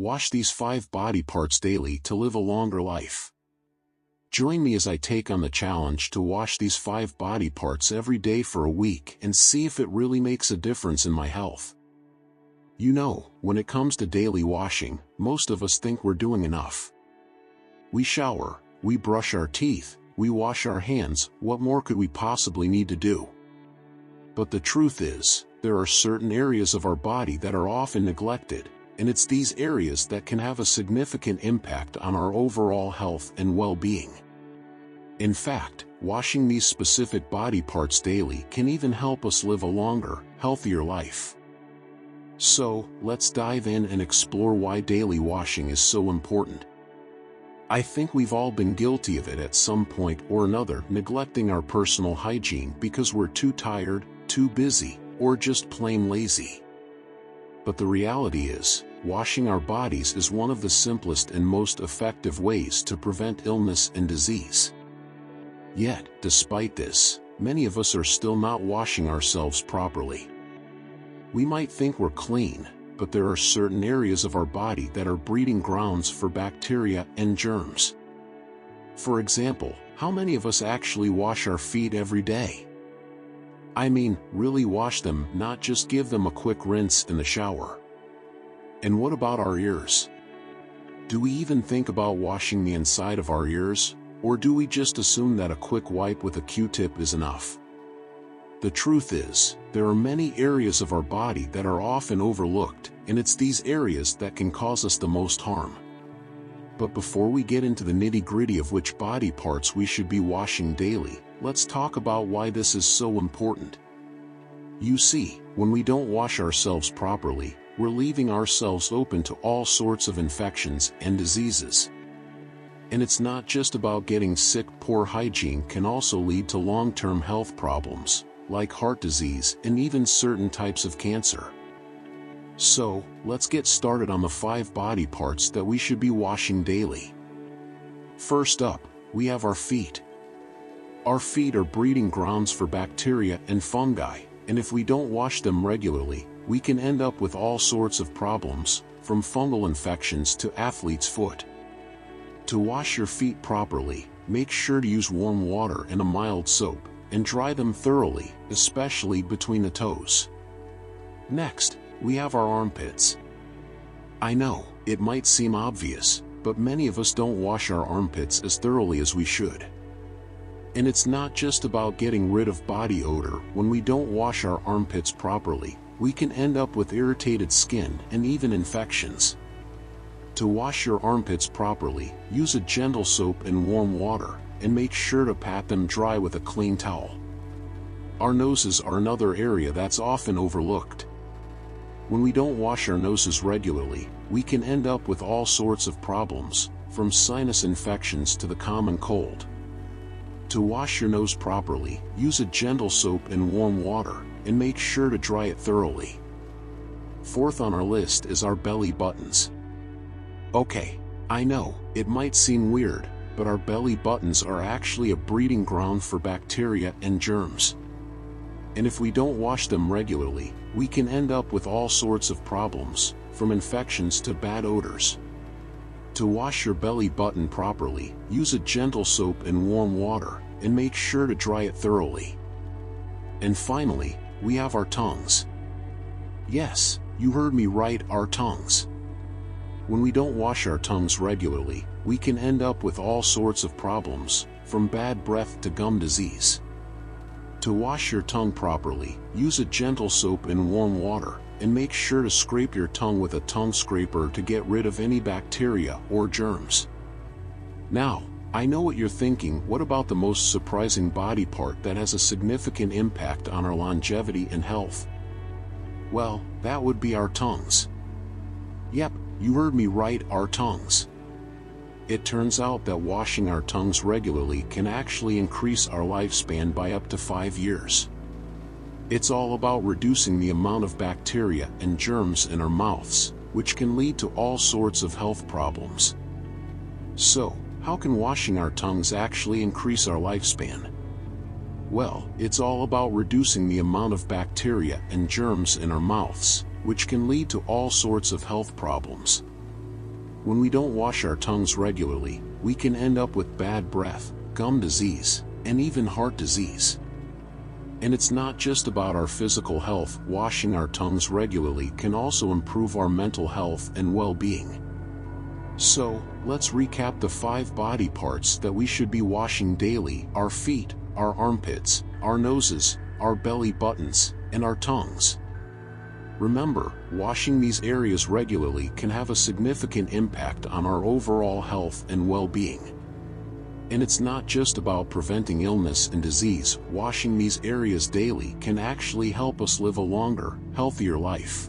Wash these 5 body parts daily to live a longer life. Join me as I take on the challenge to wash these 5 body parts every day for a week and see if it really makes a difference in my health. You know, when it comes to daily washing, most of us think we're doing enough. We shower, we brush our teeth, we wash our hands. What more could we possibly need to do? But the truth is, there are certain areas of our body that are often neglected, and it's these areas that can have a significant impact on our overall health and well-being. In fact, washing these specific body parts daily can even help us live a longer, healthier life. So, let's dive in and explore why daily washing is so important. I think we've all been guilty of it at some point or another, neglecting our personal hygiene because we're too tired, too busy, or just plain lazy. But the reality is, washing our bodies is one of the simplest and most effective ways to prevent illness and disease. Yet, despite this, many of us are still not washing ourselves properly. We might think we're clean, but there are certain areas of our body that are breeding grounds for bacteria and germs. For example, how many of us actually wash our feet every day? I mean, really wash them, not just give them a quick rinse in the shower. And what about our ears? Do we even think about washing the inside of our ears, or do we just assume that a quick wipe with a Q-tip is enough? The truth is, there are many areas of our body that are often overlooked, and it's these areas that can cause us the most harm. But before we get into the nitty-gritty of which body parts we should be washing daily, let's talk about why this is so important. You see, when we don't wash ourselves properly, we're leaving ourselves open to all sorts of infections and diseases. And it's not just about getting sick. Poor hygiene can also lead to long-term health problems, like heart disease and even certain types of cancer. So, let's get started on the 5 body parts that we should be washing daily. First up, we have our feet. Our feet are breeding grounds for bacteria and fungi, and if we don't wash them regularly, we can end up with all sorts of problems, from fungal infections to athlete's foot. To wash your feet properly, make sure to use warm water and a mild soap, and dry them thoroughly, especially between the toes. Next, we have our armpits. I know, it might seem obvious, but many of us don't wash our armpits as thoroughly as we should. And it's not just about getting rid of body odor. When we don't wash our armpits properly, we can end up with irritated skin and even infections. To wash your armpits properly, use a gentle soap and warm water, and make sure to pat them dry with a clean towel. Our noses are another area that's often overlooked. When we don't wash our noses regularly, we can end up with all sorts of problems, from sinus infections to the common cold. To wash your nose properly, use a gentle soap and warm water, and make sure to dry it thoroughly. Fourth on our list is our belly buttons. Okay, I know, it might seem weird, but our belly buttons are actually a breeding ground for bacteria and germs. And if we don't wash them regularly, we can end up with all sorts of problems, from infections to bad odors. To wash your belly button properly, use a gentle soap and warm water, and make sure to dry it thoroughly. And finally, we have our tongues. Yes, you heard me right, our tongues. When we don't wash our tongues regularly, we can end up with all sorts of problems, from bad breath to gum disease. To wash your tongue properly, use a gentle soap and warm water, and make sure to scrape your tongue with a tongue scraper to get rid of any bacteria or germs. Now, I know what you're thinking. What about the most surprising body part that has a significant impact on our longevity and health? Well, that would be our tongues. Yep, you heard me right, our tongues. It turns out that washing our tongues regularly can actually increase our lifespan by up to 5 years. It's all about reducing the amount of bacteria and germs in our mouths, which can lead to all sorts of health problems. So, how can washing our tongues actually increase our lifespan? Well, it's all about reducing the amount of bacteria and germs in our mouths, which can lead to all sorts of health problems. When we don't wash our tongues regularly, we can end up with bad breath, gum disease, and even heart disease. And it's not just about our physical health. Washing our tongues regularly can also improve our mental health and well-being. So, let's recap the 5 body parts that we should be washing daily: our feet, our armpits, our noses, our belly buttons, and our tongues. Remember, washing these areas regularly can have a significant impact on our overall health and well-being. And it's not just about preventing illness and disease. Washing these areas daily can actually help us live a longer, healthier life.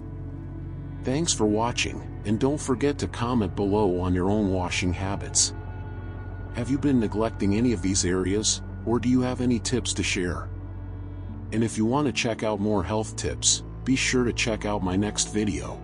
Thanks for watching, and don't forget to comment below on your own washing habits. Have you been neglecting any of these areas, or do you have any tips to share? And if you want to check out more health tips, be sure to check out my next video.